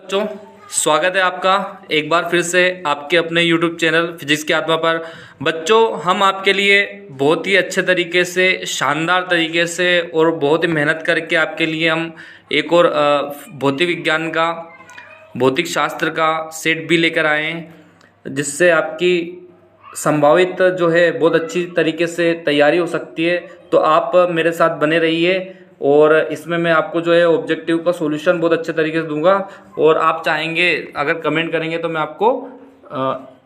बच्चों, स्वागत है आपका एक बार फिर से आपके अपने YouTube चैनल फिजिक्स की आत्मा पर। बच्चों, हम आपके लिए बहुत ही अच्छे तरीके से, शानदार तरीके से और बहुत ही मेहनत करके आपके लिए हम एक और भौतिक विज्ञान का, भौतिक शास्त्र का सेट भी लेकर आए हैं, जिससे आपकी संभावित जो है बहुत अच्छी तरीके से तैयारी हो सकती है। तो आप मेरे साथ बने रहिए और इसमें मैं आपको जो है ऑब्जेक्टिव का सॉल्यूशन बहुत अच्छे तरीके से दूंगा। और आप चाहेंगे अगर कमेंट करेंगे तो मैं आपको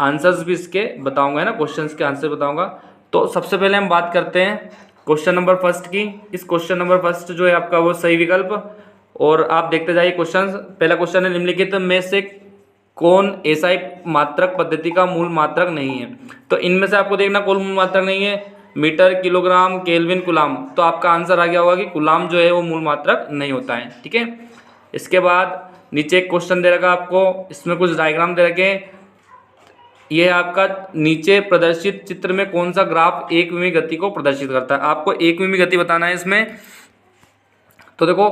आंसर्स भी इसके बताऊंगा, है ना, क्वेश्चंस के आंसर बताऊंगा। तो सबसे पहले हम बात करते हैं क्वेश्चन नंबर फर्स्ट की। इस क्वेश्चन नंबर फर्स्ट जो है आपका वो सही विकल्प, और आप देखते जाइए क्वेश्चन। पहला क्वेश्चन है, निम्नलिखित में से कौन ऐसा एक मात्रक पद्धति का मूल मात्रक नहीं है। तो इनमें से आपको देखना कौन मूल मात्रक नहीं है, मीटर, किलोग्राम, केल्विन, कुलाम। तो आपका आंसर आ गया होगा कि कुलाम जो है वो मूल मात्रक नहीं होता है। ठीक है, इसके बाद नीचे एक क्वेश्चन दे रखा आपको, इसमें कुछ डायग्राम दे रखे हैं। ये आपका नीचे प्रदर्शित चित्र में कौन सा ग्राफ एकविमीय गति को प्रदर्शित करता है। आपको एकविमीय गति बताना है इसमें। तो देखो,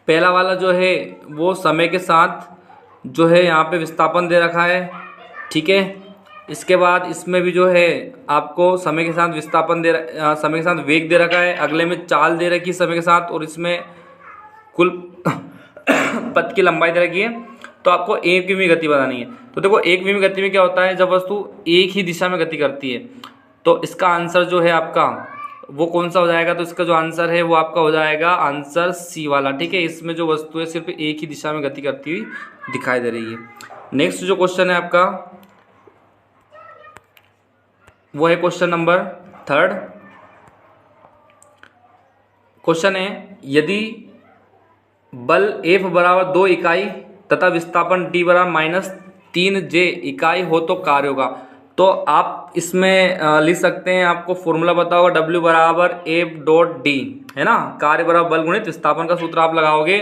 पहला वाला जो है वो समय के साथ जो है यहाँ पे विस्थापन दे रखा है। ठीक है, इसके बाद इसमें भी जो है आपको समय के साथ विस्थापन समय के साथ वेग दे रखा है। अगले में चाल दे रखी है समय के साथ, और इसमें कुल पथ की लंबाई दे रखी है। तो आपको एकविमीय गति बतानी है। तो देखो, एकविमीय गति में क्या होता है, जब वस्तु एक ही दिशा में गति करती है। तो इसका आंसर जो है आपका वो कौन सा हो जाएगा, तो इसका जो आंसर है वो आपका हो जाएगा आंसर सी वाला। ठीक है, इसमें जो वस्तु है सिर्फ एक ही दिशा में गति करती हुई दिखाई दे रही है। नेक्स्ट जो क्वेश्चन है आपका वो है क्वेश्चन नंबर थर्ड। क्वेश्चन है, यदि बल F बराबर 2 इकाई तथा विस्थापन D बराबर -3J इकाई हो तो कार्य होगा। तो आप इसमें लिख सकते हैं, आपको फॉर्मूला पता होगा, W बराबर F.D, है ना। कार्य बराबर बल गुणित विस्थापन का सूत्र आप लगाओगे,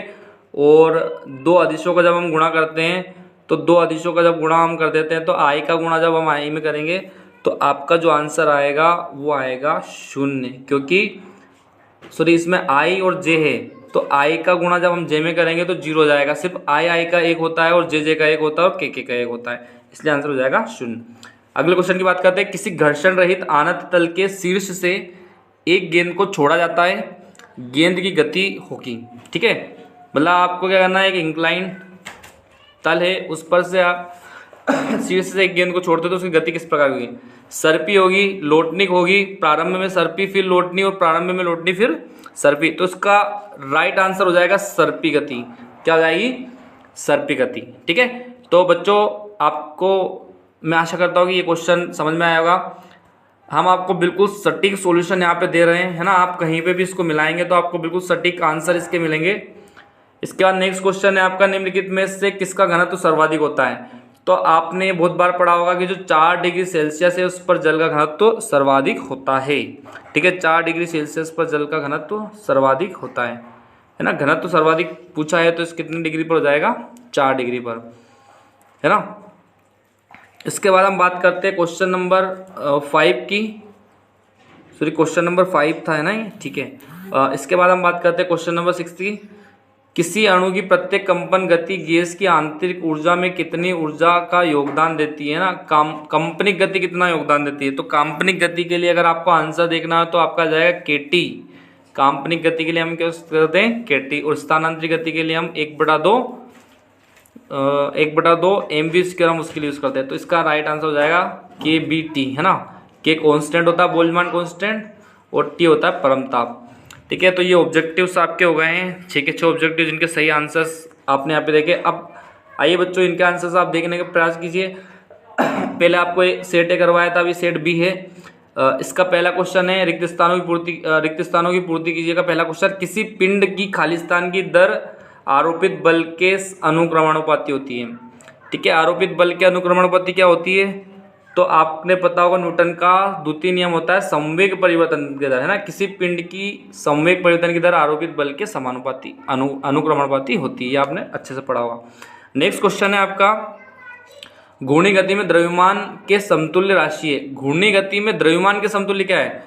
और दो अदिशों का जब हम गुणा करते हैं, तो दो अदिशों का जब गुणा हम कर देते हैं, तो I का गुणा जब हम I में करेंगे तो आपका जो आंसर आएगा वो आएगा 0, क्योंकि सॉरी इसमें I और J है, तो I का गुणा जब हम J में करेंगे तो 0 हो जाएगा। सिर्फ I का एक होता है और J का एक होता है और K का एक होता है, इसलिए आंसर हो जाएगा 0। अगले क्वेश्चन की बात करते हैं, किसी घर्षण रहित आनत तल के शीर्ष से एक गेंद को छोड़ा जाता है, गेंद की गति होगी। ठीक है, मतलब आपको क्या करना है, एक इंक्लाइन तल है, उस पर से आप शीर्ष से एक गेंद को छोड़ते तो उसकी गति किस प्रकार होगी। सर्पी होगी, लोटनिक होगी, प्रारंभ में सर्पी फिर लोटनी, और प्रारंभ में लोटनी फिर सर्पी। तो इसका राइट आंसर हो जाएगा सर्पी गति। क्या हो जाएगी, सर्पी गति। ठीक है, तो बच्चों आपको मैं आशा करता हूँ कि ये क्वेश्चन समझ में आया होगा। हम आपको बिल्कुल सटीक सॉल्यूशन यहाँ पे दे रहे हैं, है ना। आप कहीं पे भी इसको मिलाएंगे तो आपको बिल्कुल सटीक आंसर इसके मिलेंगे। इसके बाद नेक्स्ट क्वेश्चन है आपका, निम्नलिखित में से किसका घनत्व सर्वाधिक होता है। तो आपने बहुत बार पढ़ा होगा कि जो 4 डिग्री सेल्सियस है उस पर जल का घनत्व सर्वाधिक होता है। ठीक है, 4 डिग्री सेल्सियस पर जल का घनत्व सर्वाधिक होता है ना। घनत्व सर्वाधिक पूछा है तो इस कितनी डिग्री पर हो जाएगा, 4 डिग्री पर, है ना। इसके बाद हम बात करते हैं क्वेश्चन नंबर 5 की। सॉरी, क्वेश्चन नंबर 5 था, है ना ये। ठीक है, इसके बाद हम बात करते हैं क्वेश्चन नंबर 6 की। किसी अणु की प्रत्येक कंपन गति गैस की आंतरिक ऊर्जा में कितनी ऊर्जा का योगदान देती है ना। कंपनिक गति कितना योगदान देती है। तो काल्पनिक गति के लिए अगर आपको आंसर देखना है तो आपका जाएगा KT। काल्पनिक गति के लिए हम क्या करते हैं, KT। और स्थानांतरित गति के लिए हम 1/2 mv² हम उसके लिए यूज करते हैं। तो इसका राइट आंसर हो जाएगा KBT, है ना। K कॉन्स्टेंट होता है, बोल्ट्जमान कॉन्स्टेंट, और T होता है परमताप। ठीक है, तो ये ऑब्जेक्टिव्स आपके हो गए हैं 6 के 6 ऑब्जेक्टिव, जिनके सही आंसर्स आपने यहाँ पे देखे। अब आइए बच्चों, इनके आंसर्स आप देखने का प्रयास कीजिए। पहले आपको सेट ए करवाया था, अभी सेट बी है। इसका पहला क्वेश्चन है, रिक्त स्थानों की पूर्ति कीजिएगा। पहला क्वेश्चन, किसी पिंड की खाली स्थान की दर आरोपित बल के अनुक्रमणानुपाती होती है। ठीक है, आरोपित बल के अनुक्रमणानुपाती क्या होती है, तो आपने पता होगा न्यूटन का द्वितीय नियम होता है संवेग परिवर्तन की दर, है ना। किसी पिंड की संवेग परिवर्तन की दर आरोपित बल के समानुपाती अनुक्रमणानुपाती होती है, ये आपने अच्छे से पढ़ा होगा। नेक्स्ट क्वेश्चन है आपका, घूर्णी गति में द्रव्यमान के समतुल्य राशि है। घूर्णी गति में द्रव्यमान के समतुल्य क्या है,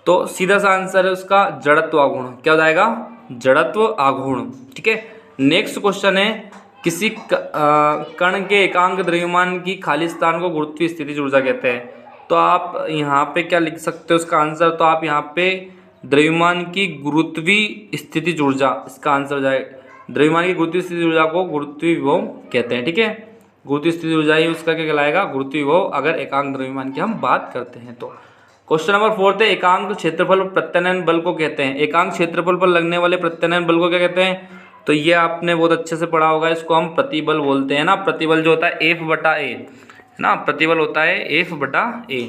तो सीधा सा आंसर है उसका जड़त्व आघूर्ण। क्या हो जाएगा, जड़त्व आघूर्ण। ठीक है, नेक्स्ट क्वेश्चन है, किसी कण के एकांक द्रव्यमान की खाली स्थान को गुरुत्वीय स्थितिज ऊर्जा कहते हैं। तो आप यहाँ पे क्या लिख सकते हो इसका आंसर, तो आप यहाँ पे द्रव्यमान की गुरुत्वीय स्थितिज ऊर्जा, इसका आंसर हो जाएगा द्रव्यमान की गुरुत्वीय स्थितिज ऊर्जा को गुरुत्वीय विभव कहते हैं। ठीक है, गुरुत्वीय स्थितिज ऊर्जा ही उसका क्या कहलाएगा, गुरुत्वीय विभव, अगर एकांक द्रव्यमान की हम बात करते हैं तो। क्वेश्चन नंबर 4 है, एकांक क्षेत्रफल प्रत्यानयन बल को कहते हैं। एकांक क्षेत्रफल पर लगने वाले प्रत्यानयन बल को क्या कहते हैं, तो ये आपने बहुत अच्छे से पढ़ा होगा, इसको हम प्रतिबल बोलते हैं ना। प्रतिबल जो होता है F/A है ना, प्रतिबल होता है F/A।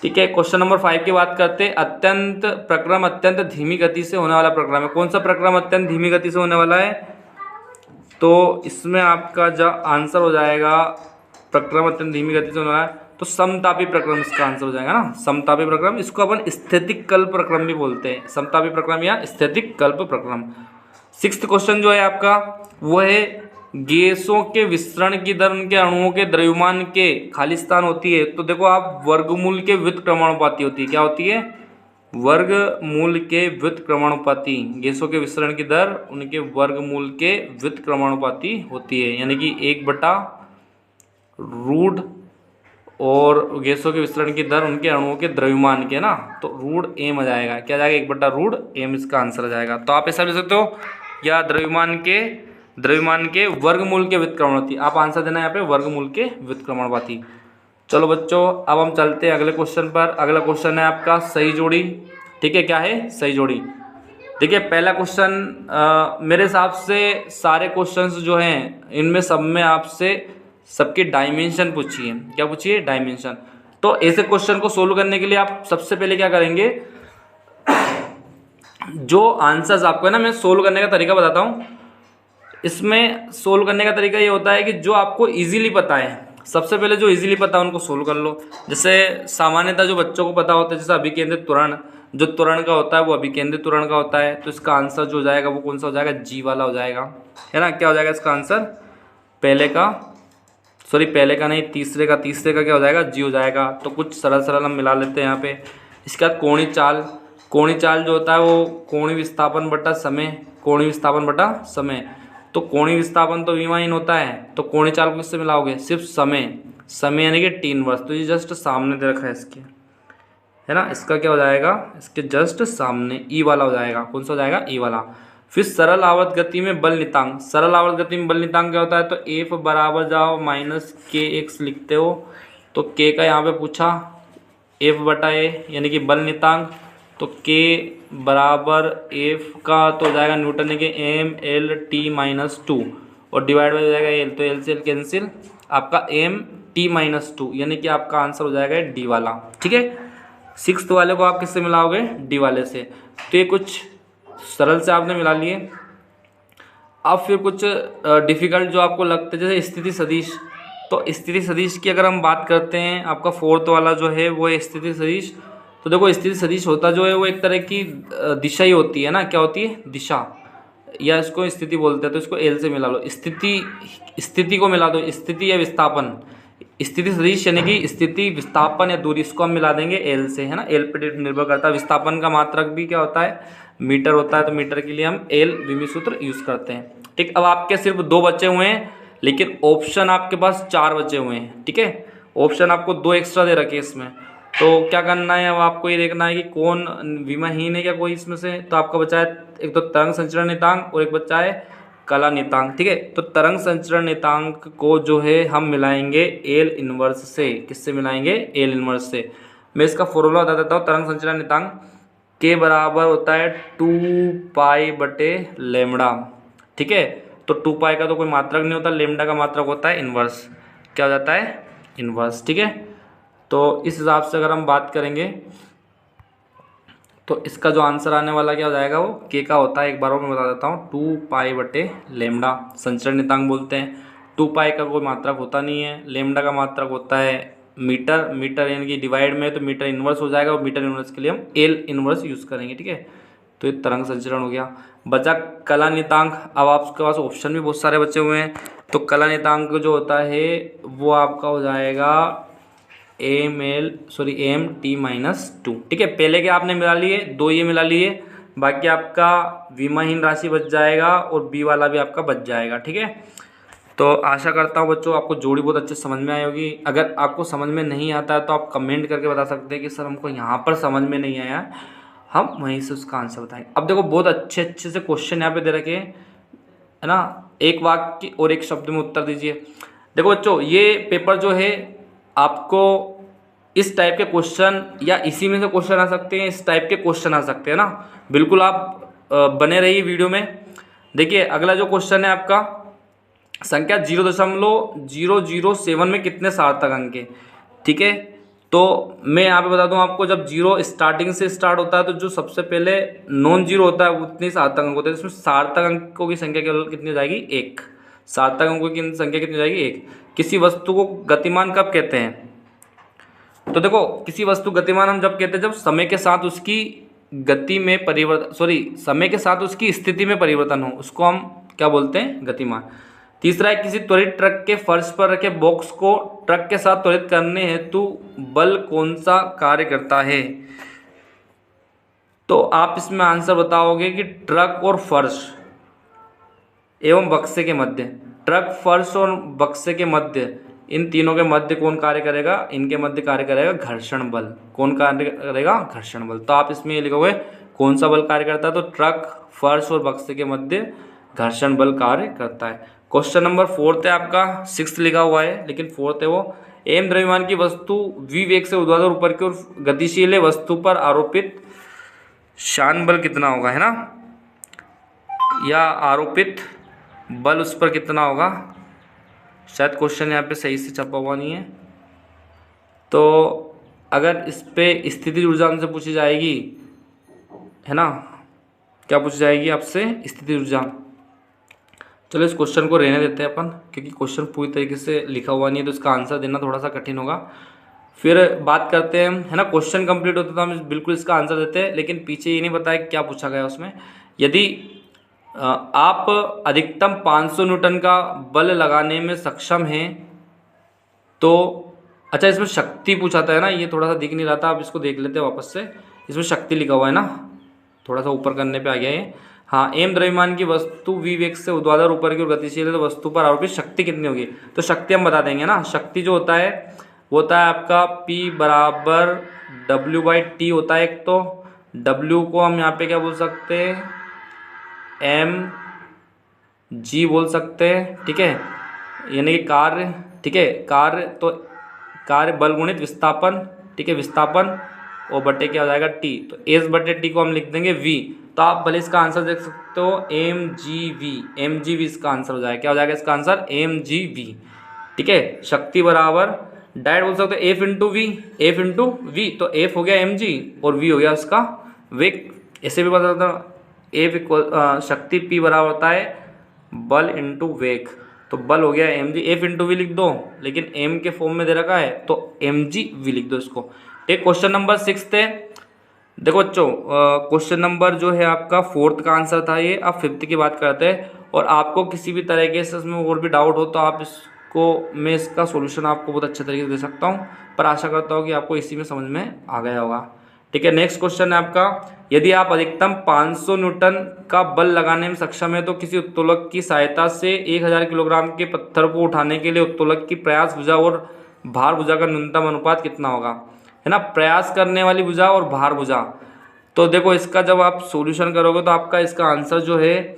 ठीक है, क्वेश्चन नंबर 5 की बात करते हैं, अत्यंत प्रक्रम अत्यंत धीमी गति से होने वाला प्रक्रम है। कौन सा प्रक्रम अत्यंत धीमी गति से होने वाला है, तो इसमें आपका जो आंसर हो जाएगा, प्रक्रम अत्यंत धीमी गति से होने वाला है तो समतापी प्रक्रम इसका आंसर हो जाएगा ना, समतापी प्रक्रम। इसको अपन स्थितिक कल्प प्रक्रम भी बोलते हैं, समतापी प्रक्रम या स्थितिक कल्प प्रक्रम। 6th क्वेश्चन जो है आपका वो है, गैसों के विसरण की दर उनके अणुओं के द्रव्यमान के खाली स्थान होती है। तो देखो आप, वर्गमूल के व्युत्क्रमानुपाती होती है। क्या होती है, वर्गमूल के व्युत्क्रमानुपाती। गैसों के विसरण की दर उनके वर्गमूल के व्युत्क्रमानुपाती होती है, यानी कि 1/√, और गैसों के विसरण की दर उनके अणुओं के द्रव्यमान के ना, तो √m आ जाएगा। क्या जाएगा, 1/√m इसका आंसर आ जाएगा। तो आप ऐसा लिख सकते हो, या द्रव्यमान के वर्गमूल के व्युत्क्रमानुपाती, आप आंसर देना यहाँ पे वर्गमूल के व्युत्क्रमानुपाती। चलो बच्चों, अब हम चलते हैं अगले क्वेश्चन पर। अगला क्वेश्चन है आपका सही जोड़ी। ठीक है, क्या है, सही जोड़ी। देखिए पहला क्वेश्चन, मेरे हिसाब से सारे क्वेश्चंस जो हैं इनमें सब में आपसे सबकी डायमेंशन पूछी है। क्या पूछी है, डायमेंशन। तो ऐसे क्वेश्चन को सोल्व करने के लिए आप सबसे पहले क्या करेंगे, जो आंसर्स आपको है ना, मैं सोल्व करने का तरीका बताता हूँ। इसमें सोल्व करने का तरीका ये होता है कि जो आपको इजीली पता है, सबसे पहले जो इजीली पता है उनको सोल्व कर लो। जैसे सामान्यतः जो बच्चों को पता होता है, जैसे अभिकेंद्रित त्वरण, जो त्वरण का होता है वो अभिकेंद्रित त्वरण का होता है, तो इसका आंसर जो हो जाएगा वो कौन सा हो जाएगा, जी वाला हो जाएगा, है ना। क्या हो जाएगा इसका आंसर, पहले का नहीं, तीसरे का क्या हो जाएगा, जी हो जाएगा। तो कुछ सरल हम मिला लेते हैं यहाँ पे। इसके बाद कोणीय चाल जो होता है वो कोणीय विस्थापन बटा समय, तो कोणीय विस्थापन तो v-इन होता है, तो कोणीय चाल को किससे मिलाओगे, सिर्फ समय यानी कि t इनवर्स। तो ये जस्ट सामने दे रखा है इसके, है ना। इसका क्या हो जाएगा, इसके जस्ट सामने ई वाला हो जाएगा। कौन सा हो जाएगा, ई वाला। फिर सरल आवर्त गति में बल नियतांक, सरल आवर्त गति में बल नियतांक क्या होता है, तो F बराबर जाओ -kx लिखते हो, तो k का यहाँ पे पूछा, F/A यानी कि बल नियतांक, तो k बराबर F का तो हो जाएगा न्यूटन के mLt-2 और डिवाइड बाय हो जाएगा L, तो L से L कैंसिल, आपका mt-2 यानी कि आपका आंसर हो जाएगा डी वाला। ठीक है, 6th वाले को आप किससे मिलाओगे, डी वाले से। तो ये कुछ सरल से आपने मिला लिए। अब फिर कुछ डिफिकल्ट जो आपको लगते हैं, जैसे स्थिति सदिश। तो स्थिति सदिश की अगर हम बात करते हैं, आपका 4th वाला जो है वो है स्थिति सदिश। तो देखो स्थिति सदिश होता जो है वो एक तरह की दिशा ही होती है ना। क्या होती है, दिशा, या इसको स्थिति बोलते हैं, तो इसको एल से मिला लो। स्थिति को मिला दो, स्थिति या विस्थापन। स्थिति सदिश यानी कि स्थिति, विस्थापन या दूरी, इसको हम मिला देंगे एल से, है ना। एल पे निर्भर करता है। विस्थापन का मात्रक भी क्या होता है, मीटर होता है, तो मीटर के लिए हम एल विमी सूत्र यूज करते हैं। ठीक, अब आपके सिर्फ 2 बचे हुए हैं, लेकिन ऑप्शन आपके पास 4 बचे हुए हैं। ठीक है, ऑप्शन आपको 2 एक्स्ट्रा दे रखे इसमें। तो क्या करना है, अब आपको ये देखना है कि कौन विमाहीन है क्या कोई इसमें से। तो आपका बचा है एक तो तरंग संचरण नियतांक और एक बचा है कला नियतांक। ठीक है, तो तरंग संचरण नियतांक को जो है हम मिलाएंगे एल इनवर्स से। किससे मिलाएंगे, एल इनवर्स से। मैं इसका फॉर्मूला बता देता हूँ। तरंग संचरण नियतांक के बराबर होता है 2π/λ। ठीक है, तो 2π का तो कोई मात्रक नहीं होता, लेमडा का मात्रक होता है इनवर्स। क्या हो जाता है, इनवर्स। ठीक है, तो इस हिसाब से अगर हम बात करेंगे तो इसका जो आंसर आने वाला क्या हो जाएगा, वो के का होता है। एक बार और मैं बता देता हूँ, 2π/λ संचरण नियतांक बोलते हैं। 2π का कोई मात्रक होता नहीं है, लेमडा का मात्रक होता है मीटर यानी कि डिवाइड में, तो मीटर इनवर्स हो जाएगा, और मीटर इनवर्स के लिए हम एल इनवर्स यूज़ करेंगे। ठीक है, तो ये तरंग संचरण हो गया। बचा कला नियतांक। अब आपके पास ऑप्शन भी बहुत सारे बचे हुए हैं, तो कला नियतांक जो होता है वो आपका हो जाएगा mt-2। ठीक है, पहले के आपने मिला लिए 2, ये मिला लिए, बाकी आपका विमाहीन राशि बच जाएगा और बी वाला भी आपका बच जाएगा। ठीक है, तो आशा करता हूँ बच्चों आपको जोड़ी बहुत अच्छे समझ में आई होगी। अगर आपको समझ में नहीं आता है तो आप कमेंट करके बता सकते हैं कि सर हमको यहाँ पर समझ में नहीं आया, हम वहीं से उसका आंसर बताएंगे। अब देखो बहुत अच्छे अच्छे से क्वेश्चन यहाँ पे दे रखे हैं, है ना, एक वाक्य और एक शब्द में उत्तर दीजिए। देखो बच्चों ये पेपर जो है आपको इस टाइप के क्वेश्चन या इसी में से क्वेश्चन आ सकते हैं, इस टाइप के क्वेश्चन आ सकते हैं ना। बिल्कुल आप बने रहिए वीडियो में। देखिए अगला जो क्वेश्चन है आपका, संख्या 0.007 में कितने सार्थक अंक है। ठीक है, तो मैं यहाँ पे बता दूँ आपको, जब जीरो स्टार्टिंग से स्टार्ट होता है तो जो सबसे पहले नॉन जीरो होता है उतने सार्थक अंक होते हैं। इसमें सार्थक अंकों की संख्या केवल कितनी हो जाएगी, एक। सार्थक अंकों की संख्या कितनी हो जाएगी, एक। किसी वस्तु को गतिमान कब कहते हैं, तो देखो किसी वस्तु गतिमान हम जब कहते हैं जब समय के साथ उसकी गति में परिवर्तन, समय के साथ उसकी स्थिति में परिवर्तन हो, उसको हम क्या बोलते हैं, गतिमान। तीसरा है किसी त्वरित ट्रक के फर्श पर रखे बॉक्स को ट्रक के साथ त्वरित करने हेतु बल कौन सा कार्य करता है। तो आप इसमें आंसर बताओगे कि ट्रक और फर्श एवं बक्से के मध्य, ट्रक, फर्श और बक्से के मध्य, इन तीनों के मध्य कौन कार्य करेगा, इनके मध्य कार्य करेगा घर्षण बल। कौन कार्य करेगा, घर्षण बल। तो आप इसमें ये लिखोगे कौन सा बल कार्य करता है, तो ट्रक, फर्श और बक्से के मध्य घर्षण बल कार्य करता है। क्वेश्चन नंबर 4 है आपका, 6 लिखा हुआ है लेकिन 4 है वो। एम द्रव्यमान की वस्तु v वेग से ऊर्ध्वाधर ऊपर की ओर गतिशील है, वस्तु पर आरोपित शान बल कितना होगा, है ना, या आरोपित बल उस पर कितना होगा। शायद क्वेश्चन यहाँ पे सही से छपा हुआ नहीं है, तो अगर इस पे स्थिति ऊर्जा हमसे पूछी जाएगी, है ना, क्या पूछी जाएगी आपसे, स्थिति ऊर्जा। चलो इस क्वेश्चन को रहने देते हैं अपन, क्योंकि क्वेश्चन पूरी तरीके से लिखा हुआ नहीं है तो इसका आंसर देना थोड़ा सा कठिन होगा। फिर बात करते हैं, है ना, क्वेश्चन कंप्लीट होता तो हम बिल्कुल इसका आंसर देते हैं, लेकिन पीछे ये नहीं बताया क्या पूछा गया उसमें। यदि आप अधिकतम 500 न्यूटन का बल लगाने में सक्षम हैं तो, अच्छा इसमें शक्ति पूछा था, है ना, ये थोड़ा सा दिख नहीं रहा था, आप इसको देख लेते हैं वापस से। इसमें शक्ति लिखा हुआ है ना, थोड़ा सा ऊपर करने पे आ गया ये। हाँ, एम द्रव्यमान की वस्तु v वेग से ऊर्ध्वाधर ऊपर की ओर गतिशील है तो वस्तु पर आरोपित शक्ति कितनी होगी। तो शक्ति हम बता देंगे ना, शक्ति जो होता है वो होता है आपका P बराबर W/T होता है। एक तो W को हम यहाँ पे क्या बोल सकते हैं, mg बोल सकते हैं। ठीक है, यानी कि कार्य, ठीक है, कार्य, तो कार्य बल गुणित विस्थापन, ठीक है, विस्थापन और बटे क्या हो जाएगा t, तो S/T को हम लिख देंगे v। तो आप भले इसका आंसर देख सकते हो mgv इसका आंसर हो जाएगा। क्या हो जाएगा इसका आंसर, mgv। ठीक है, शक्ति बराबर डायरेक्ट बोल सकते हो F इंटू v, तो F हो गया mg और v हो गया उसका वेग। ऐसे भी बता सकते हो F इक्वल शक्ति P बराबर होता है बल इंटू वेग, तो बल हो गया mg, F इंटू वी लिख दो, लेकिन m के फॉर्म में दे रखा है तो mgv लिख दो इसको। एक क्वेश्चन नंबर 6 है। देखो बच्चों क्वेश्चन नंबर जो है आपका 4th का आंसर था ये। अब 5th की बात करते हैं, और आपको किसी भी तरीके से इसमें और भी डाउट हो तो आप इसको, मैं इसका सॉल्यूशन आपको बहुत अच्छे तरीके से दे सकता हूँ, पर आशा करता हूँ कि आपको इसी में समझ में आ गया होगा। ठीक है, नेक्स्ट क्वेश्चन है आपका, यदि आप अधिकतम 500 न्यूटन का बल लगाने में सक्षम है तो किसी उत्तोलक की सहायता से 1000 किलोग्राम के पत्थर को उठाने के लिए उत्तोलक की प्रयास भुजा और भार भुजा का न्यूनतम अनुपात कितना होगा, है ना, प्रयास करने वाली भुजा और भार भुजा। तो देखो इसका जब आप सॉल्यूशन करोगे तो आपका इसका आंसर जो है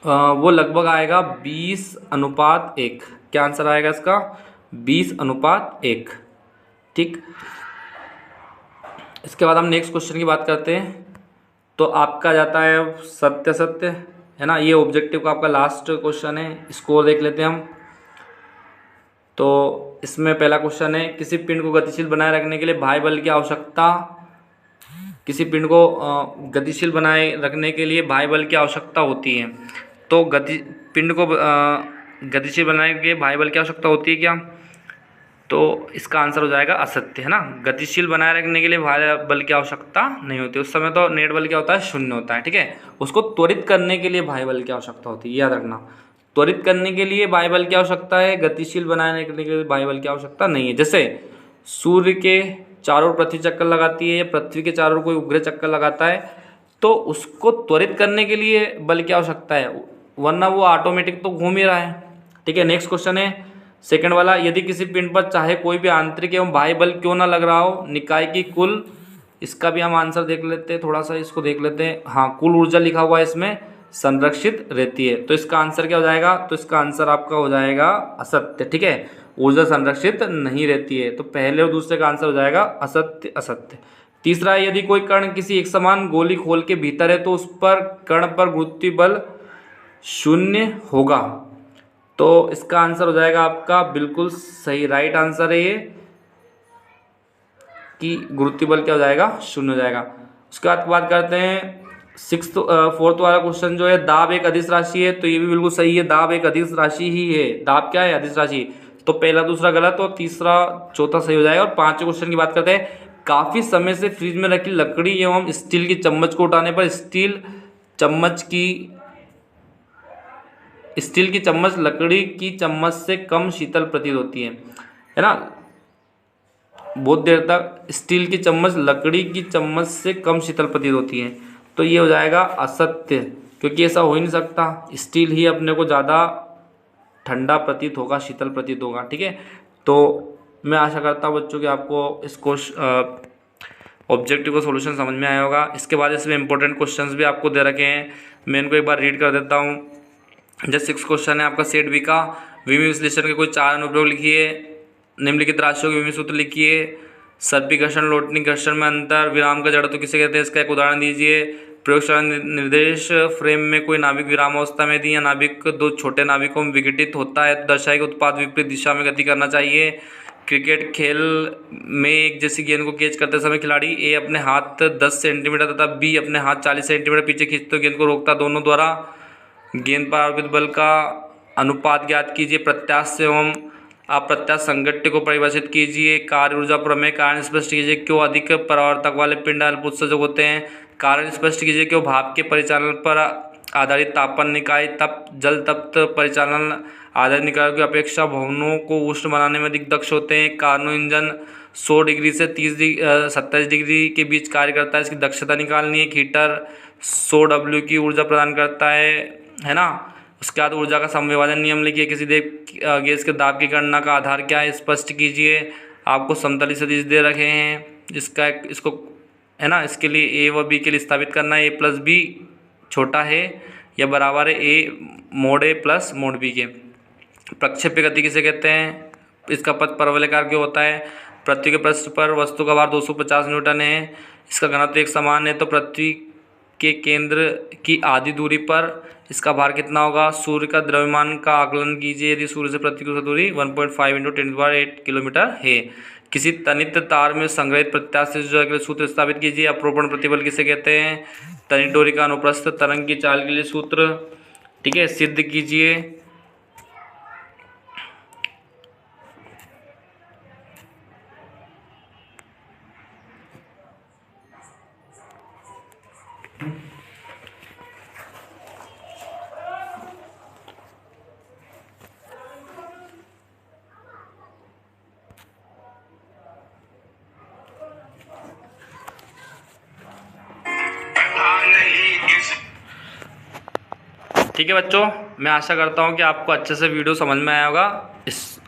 वो लगभग आएगा 20:1। क्या आंसर आएगा इसका, 20:1। ठीक, इसके बाद हम नेक्स्ट क्वेश्चन की बात करते हैं। तो आपका जाता है सत्य सत्य, है ना, ये ऑब्जेक्टिव का आपका लास्ट क्वेश्चन है। स्कोर देख लेते हैं हम। तो इसमें पहला क्वेश्चन है, किसी पिंड को गतिशील बनाए रखने के लिए बाह्य बल की आवश्यकता, किसी पिंड को गतिशील बनाए रखने के लिए बाह्य बल की आवश्यकता होती है। तो पिंड को गतिशील बनाने के लिए बाह्य बल की आवश्यकता होती है क्या, तो इसका आंसर हो जाएगा असत्य, है ना, गतिशील बनाए रखने के लिए बाह्य बल की आवश्यकता नहीं होती। उस समय तो नेट बल क्या होता है, 0 होता है। ठीक है, उसको त्वरित करने के लिए बाह्य बल की आवश्यकता होती है, याद रखना। त्वरित करने के लिए बाह्य बल की आवश्यकता है, गतिशील बनाए रखने के लिए बाह्य बल की आवश्यकता नहीं है। जैसे सूर्य के चारों ओर पृथ्वी चक्कर लगाती है या पृथ्वी के चारों ओर कोई उपग्रह चक्कर लगाता है, तो उसको त्वरित करने के लिए बल की आवश्यकता है, वरना वो ऑटोमेटिक तो घूम ही रहा है। ठीक है, नेक्स्ट क्वेश्चन है सेकंड वाला, यदि किसी पिंड पर चाहे कोई भी आंतरिक एवं बाह्य बल क्यों ना लग रहा हो, निकाय की कुल, इसका भी हम आंसर देख लेते हैं, थोड़ा सा इसको देख लेते हैं। हाँ, कुल ऊर्जा लिखा हुआ है इसमें, संरक्षित रहती है। तो इसका आंसर क्या हो जाएगा? तो इसका आंसर आपका हो जाएगा असत्य। ठीक है, ऊर्जा संरक्षित नहीं रहती है, तो पहले और दूसरे का आंसर हो जाएगा असत्य असत्य। तीसरा है, यदि कोई कण किसी एक समान गोली खोल के भीतर है तो उस पर कण पर गुरुत्वीय बल शून्य होगा। तो इसका आंसर हो जाएगा आपका बिल्कुल सही, राइट आंसर है ये कि गुरुत्वीय बल क्या हो जाएगा? शून्य हो जाएगा। उसके बाद बात करते हैं फोर्थ वाला क्वेश्चन जो है, दाब एक अदिश राशि है, तो ये भी बिल्कुल सही है, दाब एक अदिश राशि ही है। दाब क्या है? अदिश राशि। तो पहला दूसरा गलत और तीसरा चौथा सही हो जाएगा। और पांचवें क्वेश्चन की बात करते हैं, काफी समय से फ्रिज में रखी लकड़ी एवं स्टील की चम्मच को उठाने पर स्टील की चम्मच लकड़ी की चम्मच से कम शीतल प्रतीत होती है ना। बहुत देर तक स्टील की चम्मच लकड़ी की चम्मच से कम शीतल प्रतीत होती है, तो ये हो जाएगा असत्य, क्योंकि ऐसा हो ही नहीं सकता। स्टील ही अपने को ज़्यादा ठंडा प्रतीत होगा, शीतल प्रतीत होगा। ठीक है, तो मैं आशा करता हूँ बच्चों कि आपको इसको ऑब्जेक्टिव का सॉल्यूशन समझ में आया होगा। इसके बाद इसमें इंपॉर्टेंट क्वेश्चंस भी आपको दे रखे हैं, मैं इनको एक बार रीड कर देता हूँ। जैसे 6 क्वेश्चन है आपका सेट बी का, विमीय विश्लेषण के कोई 4 अनुप्रयोग लिखिए, निम्नलिखित राशियों के विमीय सूत्र लिखिए, सर्पी घर्षण लोटनी घर्षण में अंतर, विराम का जड़त्व किसे कहते हैं, इसका एक उदाहरण दीजिए, प्रयोगशाला निर्देश फ्रेम में कोई नाभिक विराम अवस्था में यदि या नाभिक 2 छोटे नाभिकों में विघटित होता है तो दर्शाए कि उत्पाद विपरीत दिशा में गति करना चाहिए। क्रिकेट खेल में एक जैसी गेंद को कैच करते समय खिलाड़ी ए अपने हाथ 10 सेंटीमीटर तथा बी अपने हाथ 40 सेंटीमीटर पीछे खींचते हुए गेंद को रोकता, दोनों द्वारा गेंद पर आरोपित बल का अनुपात ज्ञात कीजिए। प्रत्यास्थ एवं अप्रत्यास्थ संघट्य को परिभाषित कीजिए। कार्य ऊर्जा प्रमेय कारण स्पष्ट कीजिए, क्यों अधिक परावर्तक वाले पिंड अल्प उत्सर्जक होते हैं। कारण स्पष्ट कीजिए, क्यों भाप के परिचालन पर आधारित तापन निकाय जल तप्त परिचालन आधारित निकायों की अपेक्षा भवनों को उष्ण बनाने में अधिक दक्ष होते हैं। कार्नो इंजन 100 डिग्री से 27 डिग्री के बीच कार्य करता है, इसकी दक्षता निकालनी है। हीटर 100 W की ऊर्जा प्रदान करता है ना। उसके बाद ऊर्जा का समविभाजन नियम लिखिए। किसी गैस के दाब की गणना का आधार क्या है, स्पष्ट कीजिए। आपको समतली सदिश दे रखे हैं, इसको है ना, इसके लिए ए व बी के लिए स्थापित करना है। a + b छोटा है या बराबर है a mod a + mod b के। प्रक्षेप्य गति किसे कहते हैं, इसका पथ परवलयाकार क्यों होता है। पृथ्वी के पृष्ठ पर वस्तु का भार 250 न्यूटन है, इसका घनत्व एक समान है, तो पृथ्वी के केंद्र की आधी दूरी पर इसका भार कितना होगा। सूर्य का द्रव्यमान का आकलन कीजिए, यदि सूर्य से पृथ्वी की दूरी 1.5 × 10⁸ किलोमीटर है। किसी तनित तार में संग्रहित प्रत्यास्थ ऊर्जा के लिए सूत्र स्थापित कीजिए। अपरोपण प्रतिबल किसे कहते हैं। तनित डोरी का अनुप्रस्थ तरंग की चाल के लिए सूत्र, ठीक है, सिद्ध कीजिए। ठीक है बच्चों, मैं आशा करता हूँ कि आपको अच्छे से वीडियो समझ में आया होगा। इस